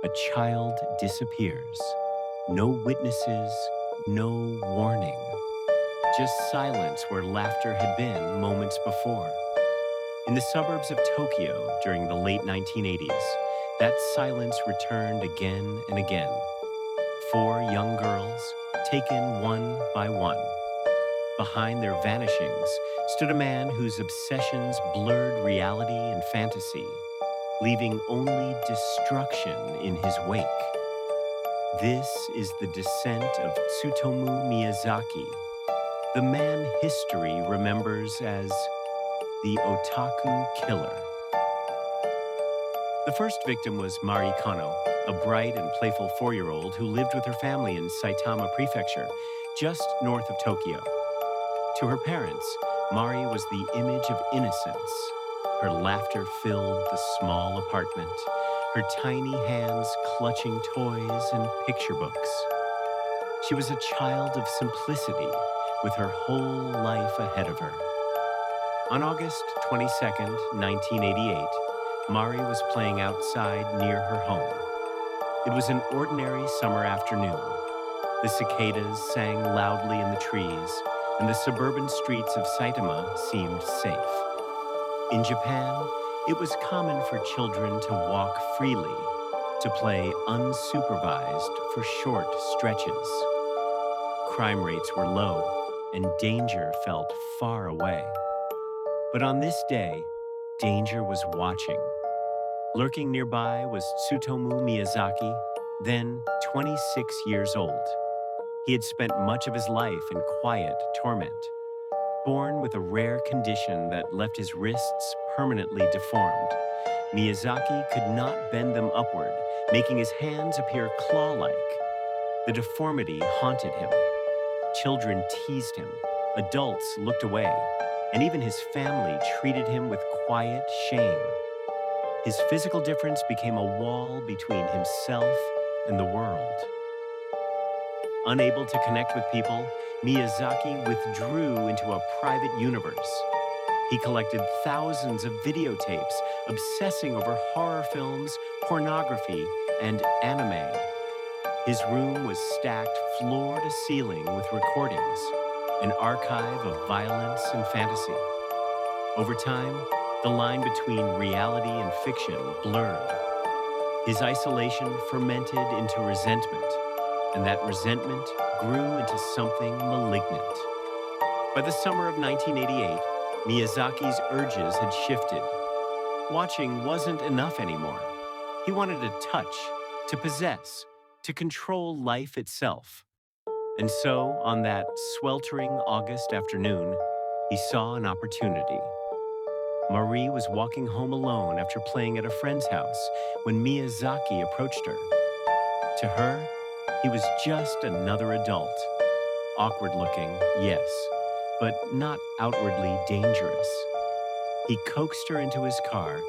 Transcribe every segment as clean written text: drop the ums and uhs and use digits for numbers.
A child disappears. No witnesses, no warning. Just silence where laughter had been moments before. In the suburbs of Tokyo during the late 1980s, that silence returned again and again. Four young girls, taken one by one. Behind their vanishings stood a man whose obsessions blurred reality and fantasy, leaving only destruction in his wake. This is the descent of Tsutomu Miyazaki, the man history remembers as the Otaku Killer. The first victim was Mari Kano, a bright and playful 4-year-old who lived with her family in Saitama Prefecture, just north of Tokyo. To her parents, Mari was the image of innocence. Her laughter filled the small apartment, her tiny hands clutching toys and picture books. She was a child of simplicity, with her whole life ahead of her. On August 22nd, 1988, Mari was playing outside near her home. It was an ordinary summer afternoon. The cicadas sang loudly in the trees, and the suburban streets of Saitama seemed safe. In Japan, it was common for children to walk freely, to play unsupervised for short stretches. Crime rates were low, and danger felt far away. But on this day, danger was watching. Lurking nearby was Tsutomu Miyazaki, then 26 years old. He had spent much of his life in quiet torment. Born with a rare condition that left his wrists permanently deformed, Miyazaki could not bend them upward, making his hands appear claw-like. The deformity haunted him. Children teased him, adults looked away, and even his family treated him with quiet shame. His physical difference became a wall between himself and the world. Unable to connect with people, Miyazaki withdrew into a private universe. He collected thousands of videotapes, obsessing over horror films, pornography, and anime. His room was stacked floor to ceiling with recordings, an archive of violence and fantasy. Over time, the line between reality and fiction blurred. His isolation fermented into resentment, and that resentment grew into something malignant. By the summer of 1988, Miyazaki's urges had shifted. Watching wasn't enough anymore. He wanted to touch, to possess, to control life itself. And so, on that sweltering August afternoon, he saw an opportunity. Marie was walking home alone after playing at a friend's house when Miyazaki approached her. To her, he was just another adult. Awkward-looking, yes, but not outwardly dangerous. He coaxed her into his car,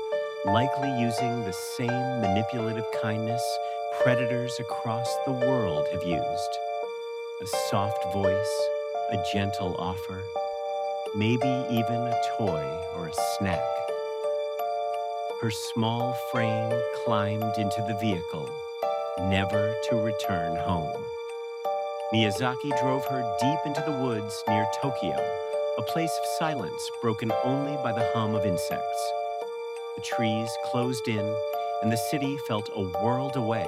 likely using the same manipulative kindness predators across the world have used. A soft voice, a gentle offer, maybe even a toy or a snack. Her small frame climbed into the vehicle, never to return home. Miyazaki drove her deep into the woods near Tokyo, a place of silence broken only by the hum of insects. The trees closed in, and the city felt a world away.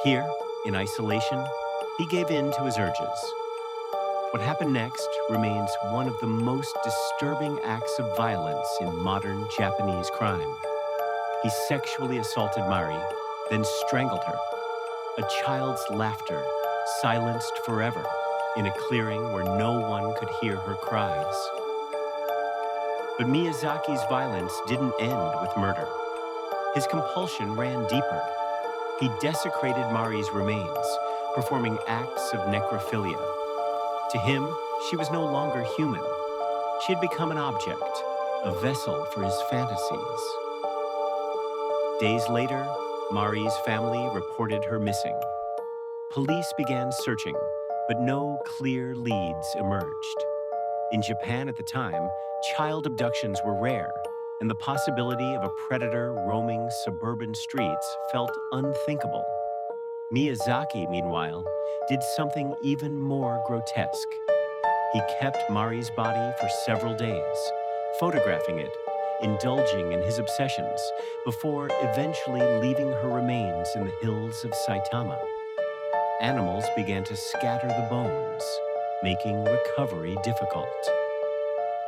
Here, in isolation, he gave in to his urges. What happened next remains one of the most disturbing acts of violence in modern Japanese crime. He sexually assaulted Mari, then strangled her. A child's laughter, silenced forever, in a clearing where no one could hear her cries. But Miyazaki's violence didn't end with murder. His compulsion ran deeper. He desecrated Mari's remains, performing acts of necrophilia. To him, she was no longer human. She had become an object, a vessel for his fantasies. Days later, Mari's family reported her missing. Police began searching, but no clear leads emerged. In Japan at the time, child abductions were rare, and the possibility of a predator roaming suburban streets felt unthinkable. Miyazaki, meanwhile, did something even more grotesque. He kept Mari's body for several days, photographing it, indulging in his obsessions, before eventually leaving her remains in the hills of Saitama. Animals began to scatter the bones, making recovery difficult.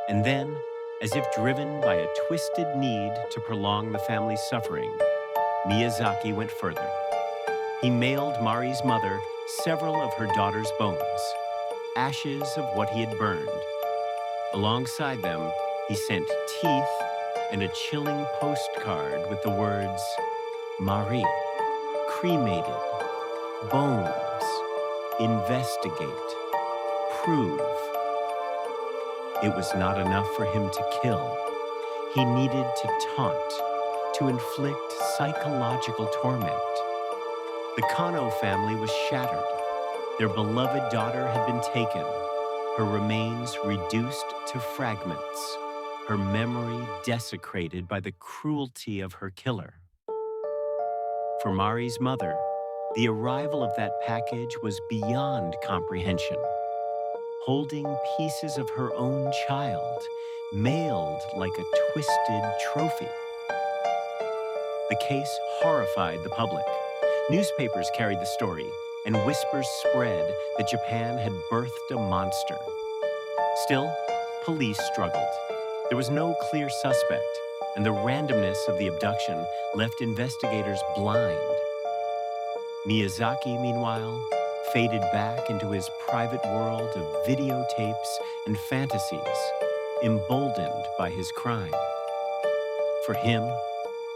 And then, as if driven by a twisted need to prolong the family's suffering, Miyazaki went further. He mailed Mari's mother several of her daughter's bones, ashes of what he had burned. Alongside them, he sent teeth and a chilling postcard with the words, "Marie, cremated, bones, investigate, prove." It was not enough for him to kill. He needed to taunt, to inflict psychological torment. The Kano family was shattered. Their beloved daughter had been taken, her remains reduced to fragments, her memory desecrated by the cruelty of her killer. For Mari's mother, the arrival of that package was beyond comprehension. Holding pieces of her own child, mailed like a twisted trophy. The case horrified the public. Newspapers carried the story, and whispers spread that Japan had birthed a monster. Still, police struggled. There was no clear suspect, and the randomness of the abduction left investigators blind. Miyazaki, meanwhile, faded back into his private world of videotapes and fantasies, emboldened by his crime. For him,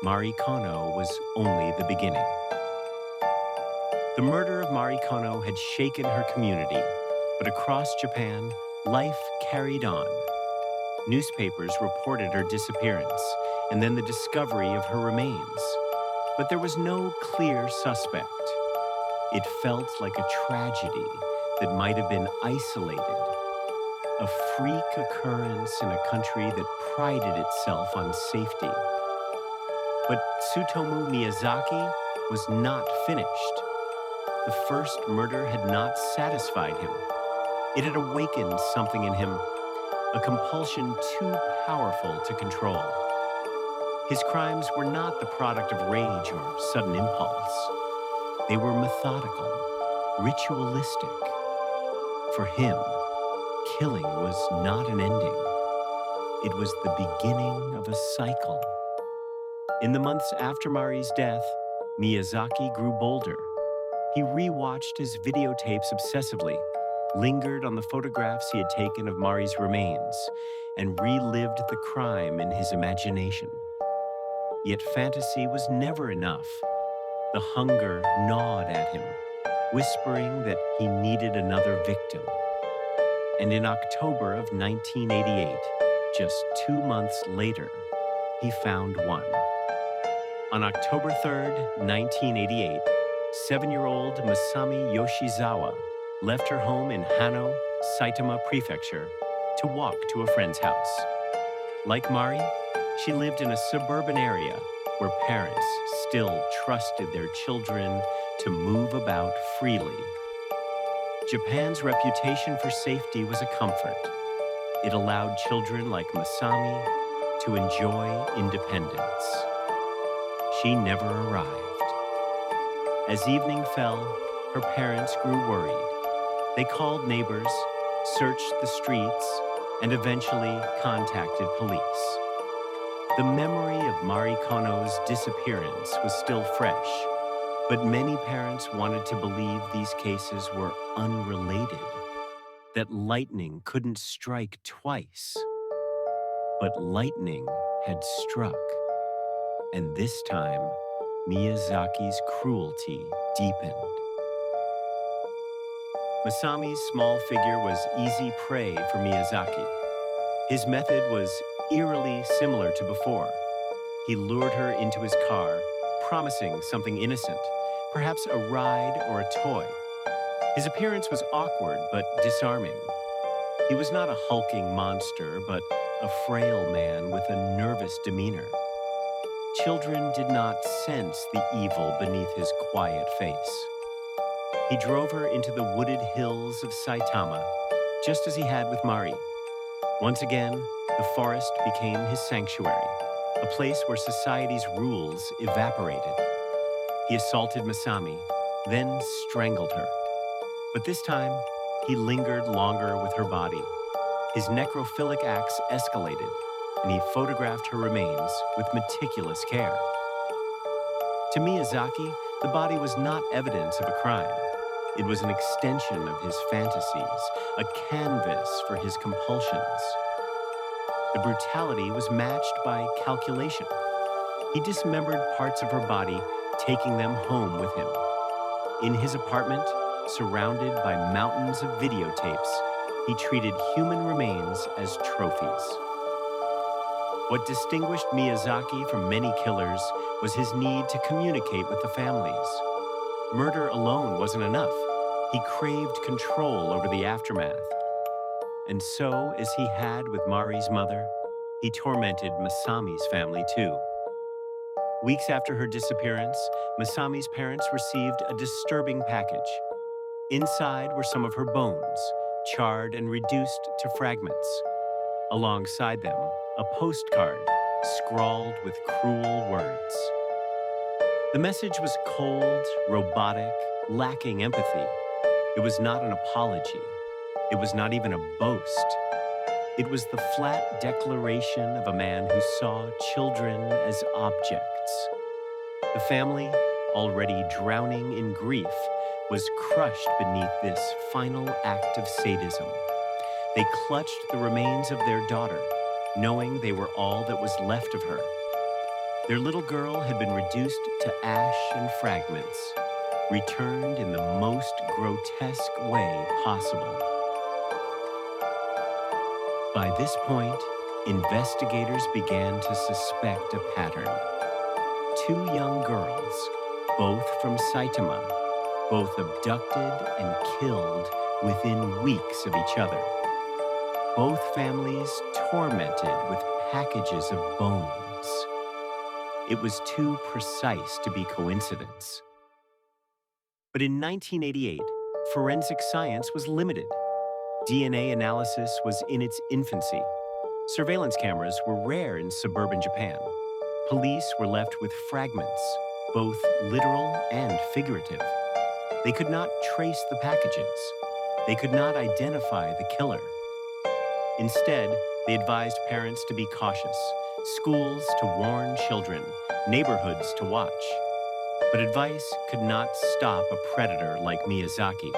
Mari Kono was only the beginning. The murder of Mari Kono had shaken her community, but across Japan, life carried on. Newspapers reported her disappearance and then the discovery of her remains. But there was no clear suspect. It felt like a tragedy that might have been isolated, a freak occurrence in a country that prided itself on safety. But Tsutomu Miyazaki was not finished. The first murder had not satisfied him. It had awakened something in him, a compulsion too powerful to control. His crimes were not the product of rage or sudden impulse. They were methodical, ritualistic. For him, killing was not an ending. It was the beginning of a cycle. In the months after Mari's death, Miyazaki grew bolder. He rewatched his videotapes obsessively, lingered on the photographs he had taken of Mari's remains, and relived the crime in his imagination. Yet fantasy was never enough. The hunger gnawed at him, whispering that he needed another victim. And in October of 1988, just 2 months later, he found one. On October 3rd, 1988, 7-year-old Masami Yoshizawa left her home in Hano, Saitama Prefecture, to walk to a friend's house. Like Mari, she lived in a suburban area where parents still trusted their children to move about freely. Japan's reputation for safety was a comfort. It allowed children like Masami to enjoy independence. She never arrived. As evening fell, her parents grew worried. They called neighbors, searched the streets, and eventually contacted police. The memory of Mari Kono's disappearance was still fresh, but many parents wanted to believe these cases were unrelated, that lightning couldn't strike twice. But lightning had struck, and this time, Miyazaki's cruelty deepened. Masami's small figure was easy prey for Miyazaki. His method was eerily similar to before. He lured her into his car, promising something innocent, perhaps a ride or a toy. His appearance was awkward but disarming. He was not a hulking monster, but a frail man with a nervous demeanor. Children did not sense the evil beneath his quiet face. He drove her into the wooded hills of Saitama, just as he had with Mari. Once again, the forest became his sanctuary, a place where society's rules evaporated. He assaulted Masami, then strangled her. But this time, he lingered longer with her body. His necrophilic acts escalated, and he photographed her remains with meticulous care. To Miyazaki, the body was not evidence of a crime. It was an extension of his fantasies, a canvas for his compulsions. The brutality was matched by calculation. He dismembered parts of her body, taking them home with him. In his apartment, surrounded by mountains of videotapes, he treated human remains as trophies. What distinguished Miyazaki from many killers was his need to communicate with the families. Murder alone wasn't enough. He craved control over the aftermath. And so, as he had with Mari's mother, he tormented Masami's family too. Weeks after her disappearance, Masami's parents received a disturbing package. Inside were some of her bones, charred and reduced to fragments. Alongside them, a postcard scrawled with cruel words. The message was cold, robotic, lacking empathy. It was not an apology. It was not even a boast. It was the flat declaration of a man who saw children as objects. The family, already drowning in grief, was crushed beneath this final act of sadism. They clutched the remains of their daughter, knowing they were all that was left of her. Their little girl had been reduced to ash and fragments, returned in the most grotesque way possible. By this point, investigators began to suspect a pattern. Two young girls, both from Saitama, both abducted and killed within weeks of each other. Both families tormented with packages of bones. It was too precise to be coincidence. But in 1988, forensic science was limited. DNA analysis was in its infancy. Surveillance cameras were rare in suburban Japan. Police were left with fragments, both literal and figurative. They could not trace the packages. They could not identify the killer. Instead, they advised parents to be cautious, schools to warn children, neighborhoods to watch. But advice could not stop a predator like Miyazaki.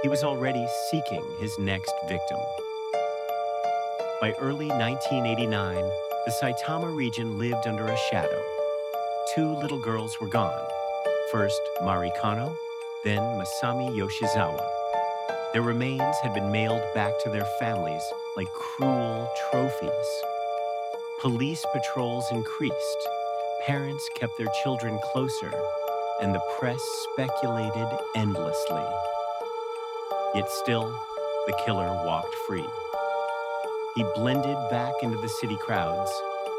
He was already seeking his next victim. By early 1989, the Saitama region lived under a shadow. Two little girls were gone. First Mari Kano, then Masami Yoshizawa. Their remains had been mailed back to their families like cruel trophies. Police patrols increased, parents kept their children closer, and the press speculated endlessly. Yet still, the killer walked free. He blended back into the city crowds,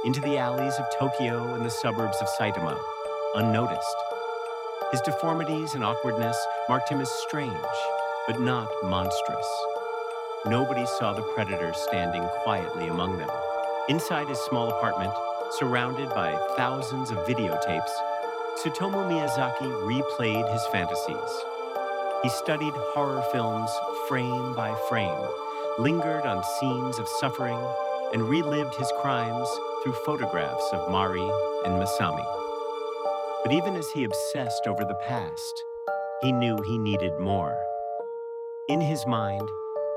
into the alleys of Tokyo and the suburbs of Saitama, unnoticed. His deformities and awkwardness marked him as strange, but not monstrous. Nobody saw the predator standing quietly among them. Inside his small apartment, surrounded by thousands of videotapes, Tsutomu Miyazaki replayed his fantasies. He studied horror films frame by frame, lingered on scenes of suffering, and relived his crimes through photographs of Mari and Masami. But even as he obsessed over the past, he knew he needed more. In his mind,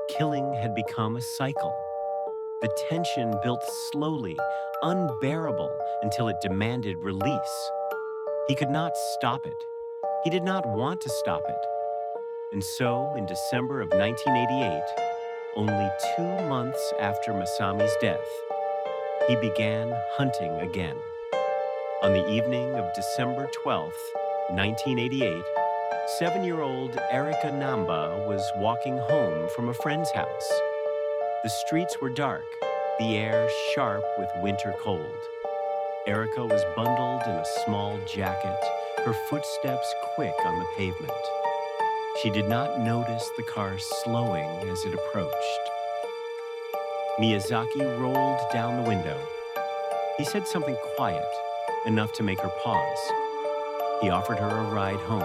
killing had become a cycle. The tension built slowly, unbearable, until it demanded release. He could not stop it. He did not want to stop it. And so, in December of 1988, only 2 months after Masami's death, he began hunting again. On the evening of December 12th, 1988, 7-year-old Erika Namba was walking home from a friend's house. The streets were dark, the air sharp with winter cold. Erica was bundled in a small jacket, her footsteps quick on the pavement. She did not notice the car slowing as it approached. Miyazaki rolled down the window. He said something quiet, enough to make her pause. He offered her a ride home.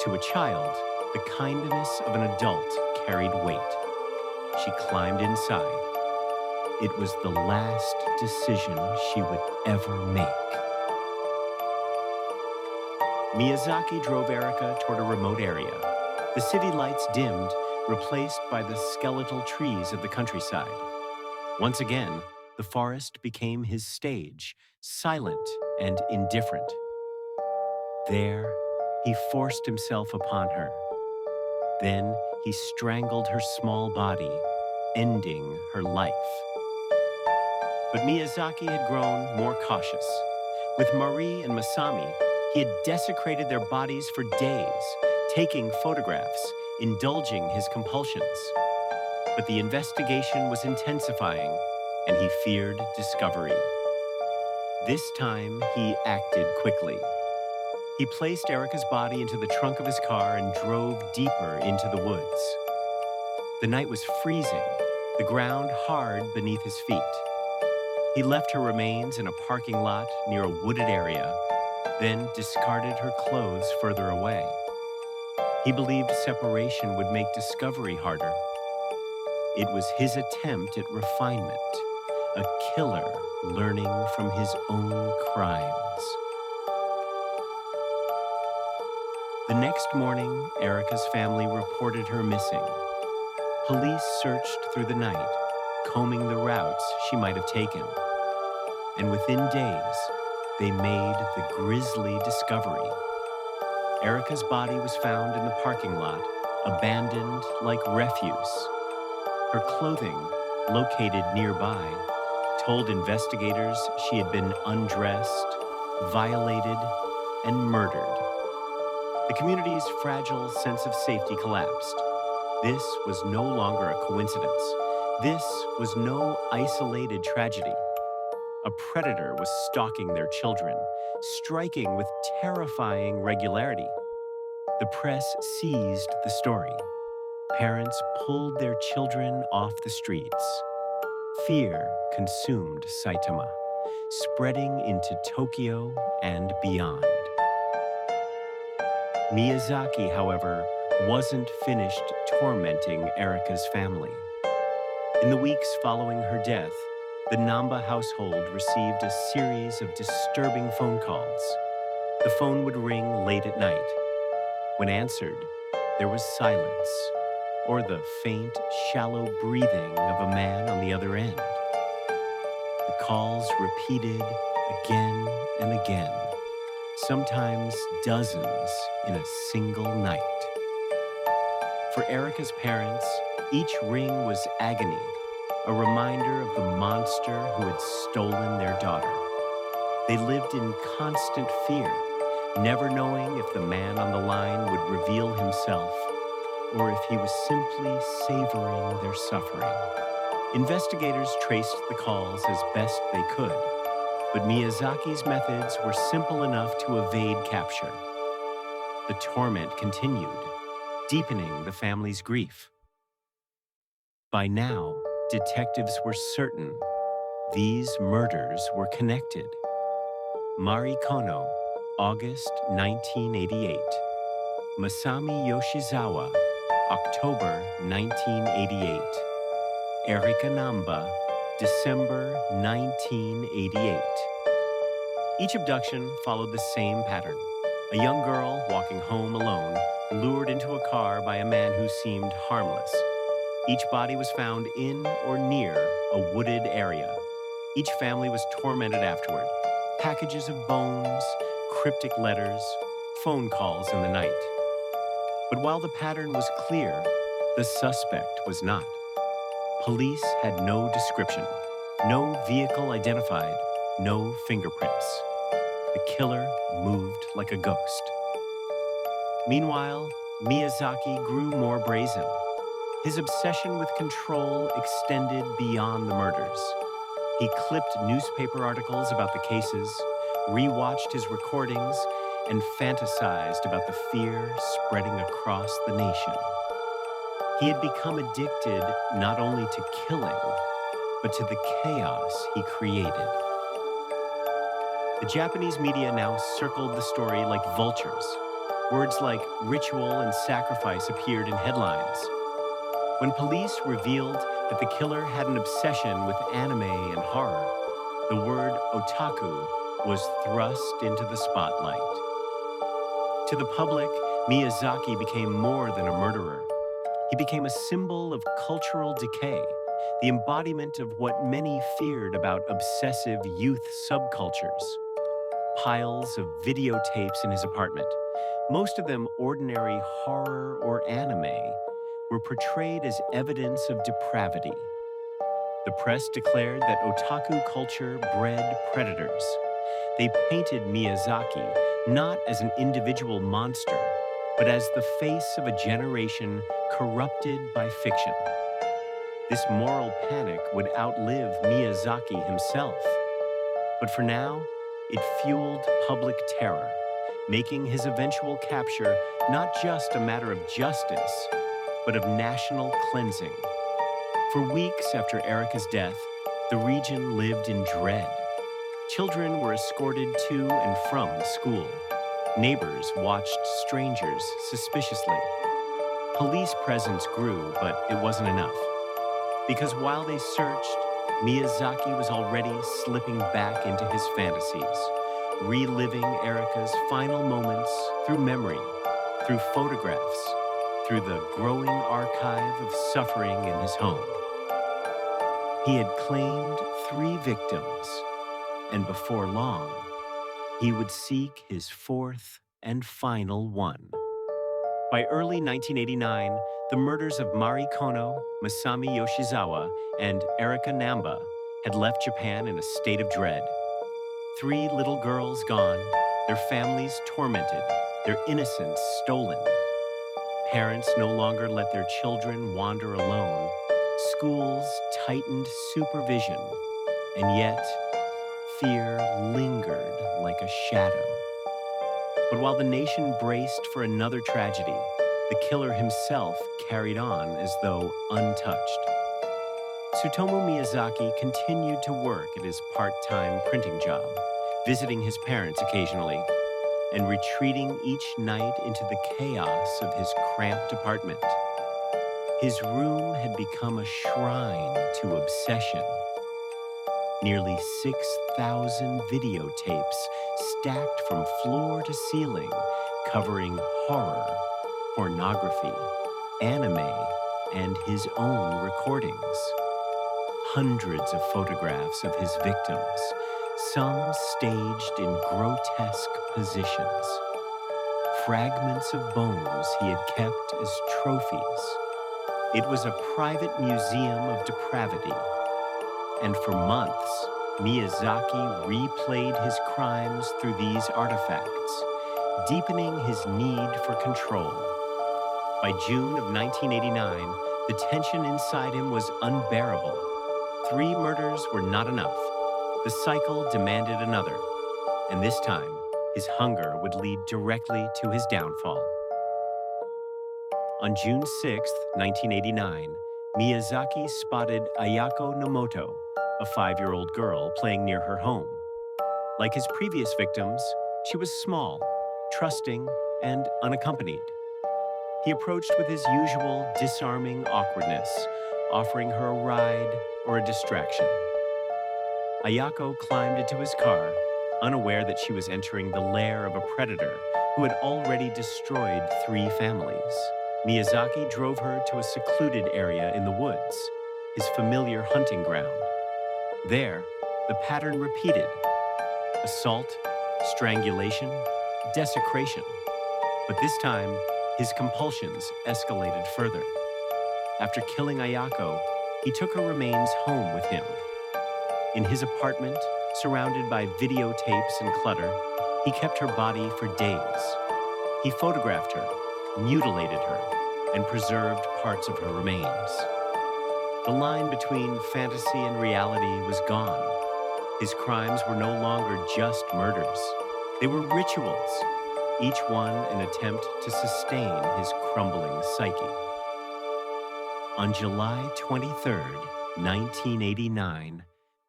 To a child, the kindness of an adult carried weight. She climbed inside. It was the last decision she would ever make. Miyazaki drove Erica toward a remote area. The city lights dimmed, replaced by the skeletal trees of the countryside. Once again, the forest became his stage, silent and indifferent. There, he forced himself upon her. Then he strangled her small body, ending her life. But Miyazaki had grown more cautious. With Marie and Masami, he had desecrated their bodies for days, taking photographs, indulging his compulsions. But the investigation was intensifying, and he feared discovery. This time, he acted quickly. He placed Erica's body into the trunk of his car and drove deeper into the woods. The night was freezing, the ground hard beneath his feet. He left her remains in a parking lot near a wooded area, then discarded her clothes further away. He believed separation would make discovery harder. It was his attempt at refinement, a killer learning from his own crimes. The next morning, Erica's family reported her missing. Police searched through the night, combing the routes she might have taken. And within days, they made the grisly discovery. Erica's body was found in the parking lot, abandoned like refuse. Her clothing, located nearby, told investigators she had been undressed, violated, and murdered. The community's fragile sense of safety collapsed. This was no longer a coincidence. This was no isolated tragedy. A predator was stalking their children, striking with terrifying regularity. The press seized the story. Parents pulled their children off the streets. Fear consumed Saitama, spreading into Tokyo and beyond. Miyazaki, however, wasn't finished tormenting Erica's family. In the weeks following her death, the Namba household received a series of disturbing phone calls. The phone would ring late at night. When answered, there was silence, or the faint, shallow breathing of a man on the other end. The calls repeated again and again, sometimes dozens in a single night. For Erica's parents, each ring was agony, a reminder of the monster who had stolen their daughter. They lived in constant fear, never knowing if the man on the line would reveal himself or if he was simply savoring their suffering. Investigators traced the calls as best they could, but Miyazaki's methods were simple enough to evade capture. The torment continued, deepening the family's grief. By now, detectives were certain these murders were connected. Mari Kono, August 1988. Masami Yoshizawa, October 1988. Erika Namba, December 1988. Each abduction followed the same pattern. A young girl walking home alone, lured into a car by a man who seemed harmless. Each body was found in or near a wooded area. Each family was tormented afterward. Packages of bones, cryptic letters, phone calls in the night. But while the pattern was clear, the suspect was not. Police had no description, no vehicle identified, no fingerprints. The killer moved like a ghost. Meanwhile, Miyazaki grew more brazen. His obsession with control extended beyond the murders. He clipped newspaper articles about the cases, rewatched his recordings, and fantasized about the fear spreading across the nation. He had become addicted not only to killing, but to the chaos he created. The Japanese media now circled the story like vultures. Words like ritual and sacrifice appeared in headlines. When police revealed that the killer had an obsession with anime and horror, the word otaku was thrust into the spotlight. To the public, Miyazaki became more than a murderer. He became a symbol of cultural decay, the embodiment of what many feared about obsessive youth subcultures. Piles of videotapes in his apartment, most of them ordinary horror or anime, were portrayed as evidence of depravity. The press declared that otaku culture bred predators. They painted Miyazaki not as an individual monster, but as the face of a generation corrupted by fiction. This moral panic would outlive Miyazaki himself. But for now, it fueled public terror, making his eventual capture not just a matter of justice, but of national cleansing. For weeks after Erika's death, the region lived in dread. Children were escorted to and from school. Neighbors watched strangers suspiciously. Police presence grew, but it wasn't enough. Because while they searched, Miyazaki was already slipping back into his fantasies, reliving Erika's final moments through memory, through photographs, through the growing archive of suffering in his home. He had claimed 3 victims, and before long, he would seek his 4th and final one. By early 1989, the murders of Mari Kono, Masami Yoshizawa, and Erika Namba had left Japan in a state of dread. 3 little girls gone, their families tormented, their innocence stolen. Parents no longer let their children wander alone. Schools tightened supervision, and yet fear lingered like a shadow. But while the nation braced for another tragedy, the killer himself carried on as though untouched. Tsutomu Miyazaki continued to work at his part-time printing job, visiting his parents occasionally, and retreating each night into the chaos of his cramped apartment. His room had become a shrine to obsession. Nearly 6,000 videotapes stacked from floor to ceiling, covering horror, pornography, anime, and his own recordings. Hundreds of photographs of his victims, some staged in grotesque positions. Fragments of bones he had kept as trophies. It was a private museum of depravity. And for months, Miyazaki replayed his crimes through these artifacts, deepening his need for control. By June of 1989, the tension inside him was unbearable. 3 murders were not enough. The cycle demanded another, and this time, his hunger would lead directly to his downfall. On June 6, 1989, Miyazaki spotted Ayako Nomoto, a 5-year-old girl playing near her home. Like his previous victims, she was small, trusting, and unaccompanied. He approached with his usual disarming awkwardness, offering her a ride or a distraction. Ayako climbed into his car, unaware that she was entering the lair of a predator who had already destroyed 3 families. Miyazaki drove her to a secluded area in the woods, his familiar hunting ground. There, the pattern repeated: assault, strangulation, desecration. But this time, his compulsions escalated further. After killing Ayako, he took her remains home with him. In his apartment, surrounded by videotapes and clutter, he kept her body for days. He photographed her, mutilated her, and preserved parts of her remains. The line between fantasy and reality was gone. His crimes were no longer just murders. They were rituals, each one an attempt to sustain his crumbling psyche. On July 23rd, 1989,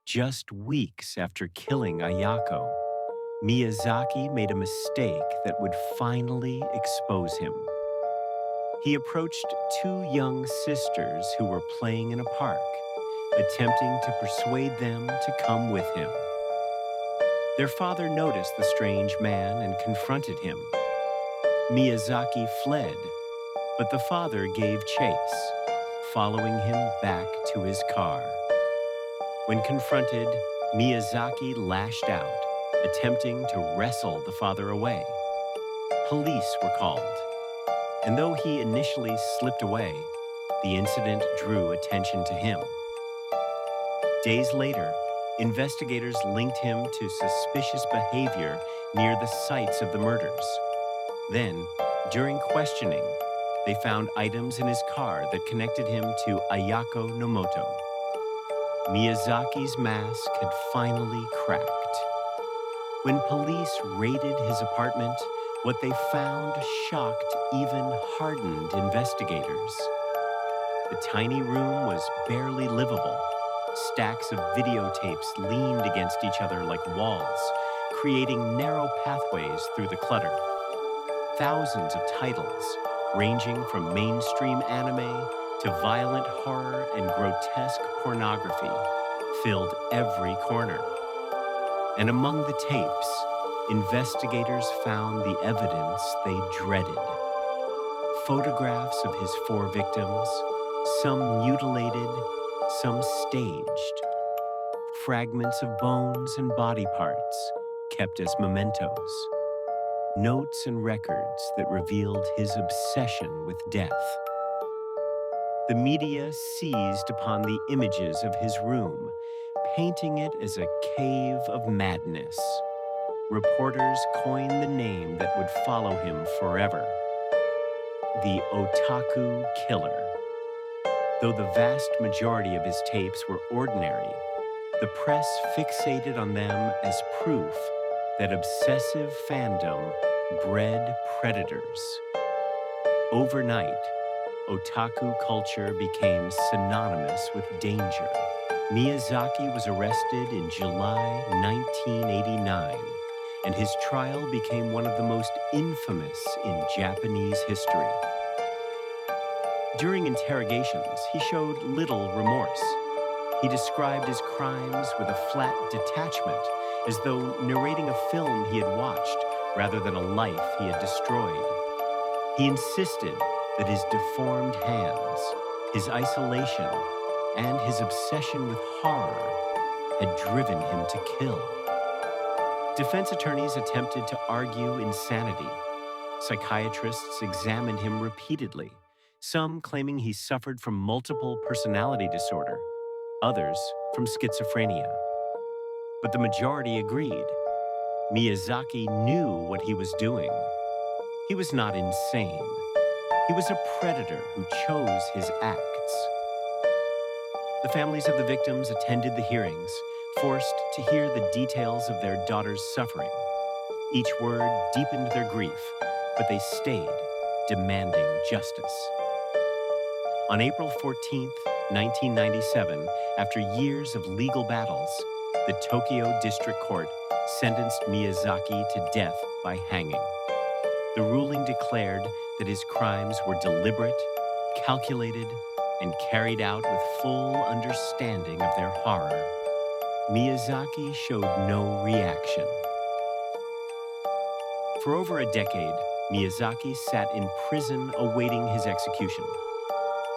just weeks after killing Ayako, Miyazaki made a mistake that would finally expose him. He approached two young sisters who were playing in a park, attempting to persuade them to come with him. Their father noticed the strange man and confronted him. Miyazaki fled, but the father gave chase, following him back to his car. When confronted, Miyazaki lashed out, attempting to wrestle the father away. Police were called, and though he initially slipped away, the incident drew attention to him. Days later, investigators linked him to suspicious behavior near the sites of the murders. Then, during questioning, they found items in his car that connected him to Ayako Nomoto. Miyazaki's mask had finally cracked. When police raided his apartment, what they found shocked even hardened investigators. The tiny room was barely livable. Stacks of videotapes leaned against each other like walls, creating narrow pathways through the clutter. Thousands of titles, ranging from mainstream anime to violent horror and grotesque pornography, filled every corner. And among the tapes, investigators found the evidence they dreaded. Photographs of his four victims, some mutilated, some staged. Fragments of bones and body parts kept as mementos. Notes and records that revealed his obsession with death. The media seized upon the images of his room, painting it as a cave of madness. Reporters coined the name that would follow him forever: the Otaku Killer. Though the vast majority of his tapes were ordinary, the press fixated on them as proof that obsessive fandom bred predators. Overnight, otaku culture became synonymous with danger. Miyazaki was arrested in July 1989, and his trial became one of the most infamous in Japanese history. During interrogations, he showed little remorse. He described his crimes with a flat detachment, as though narrating a film he had watched rather than a life he had destroyed. He insisted that his deformed hands, his isolation, and his obsession with horror had driven him to kill. Defense attorneys attempted to argue insanity. Psychiatrists examined him repeatedly, some claiming he suffered from multiple personality disorder, others from schizophrenia. But the majority agreed. Miyazaki knew what he was doing. He was not insane. He was a predator who chose his acts. The families of the victims attended the hearings, forced to hear the details of their daughter's suffering. Each word deepened their grief, but they stayed, demanding justice. On April 14, 1997, after years of legal battles, the Tokyo District Court sentenced Miyazaki to death by hanging. The ruling declared that his crimes were deliberate, calculated, and carried out with full understanding of their horror. Miyazaki showed no reaction. For over a decade, Miyazaki sat in prison awaiting his execution.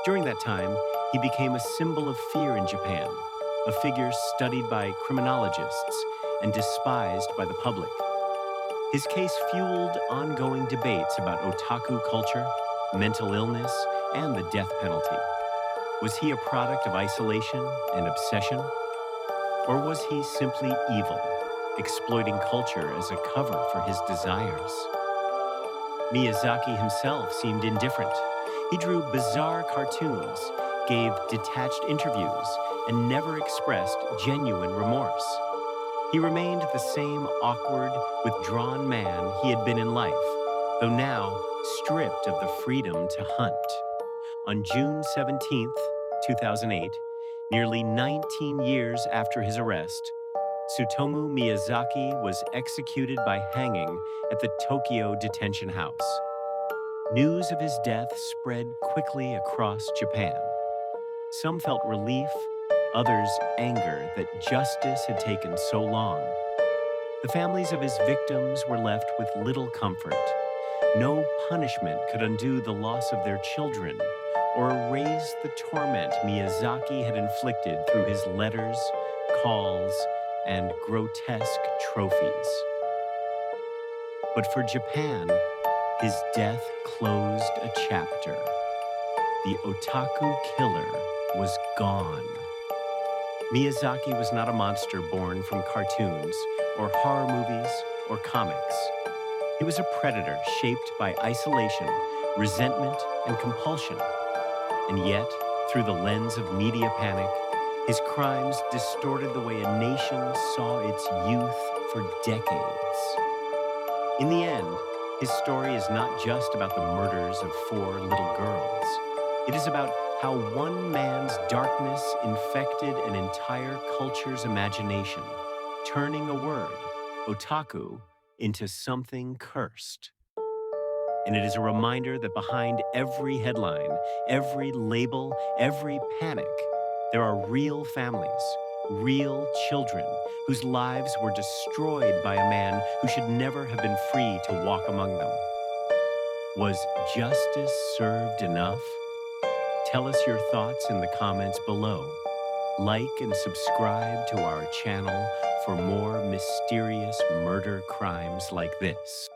During that time, he became a symbol of fear in Japan, a figure studied by criminologists and despised by the public. His case fueled ongoing debates about otaku culture, mental illness, and the death penalty. Was he a product of isolation and obsession? Or was he simply evil, exploiting culture as a cover for his desires? Miyazaki himself seemed indifferent. He drew bizarre cartoons, gave detached interviews, and never expressed genuine remorse. He remained the same awkward, withdrawn man he had been in life, though now stripped of the freedom to hunt. On June 17, 2008, nearly 19 years after his arrest, Tsutomu Miyazaki was executed by hanging at the Tokyo detention house. News of his death spread quickly across Japan. Some felt relief, others anger that justice had taken so long. The families of his victims were left with little comfort. No punishment could undo the loss of their children or erase the torment Miyazaki had inflicted through his letters, calls, and grotesque trophies. But for Japan, his death closed a chapter. The Otaku Killer was gone. Miyazaki was not a monster born from cartoons or horror movies or comics. He was a predator shaped by isolation, resentment, and compulsion. And yet, through the lens of media panic, his crimes distorted the way a nation saw its youth for decades. In the end, his story is not just about the murders of 4 little girls. It is about how one man's darkness infected an entire culture's imagination, turning a word, otaku, into something cursed. And it is a reminder that behind every headline, every label, every panic, there are real families, real children whose lives were destroyed by a man who should never have been free to walk among them. Was justice served enough? Tell us your thoughts in the comments below. Like and subscribe to our channel for more mysterious murder crimes like this.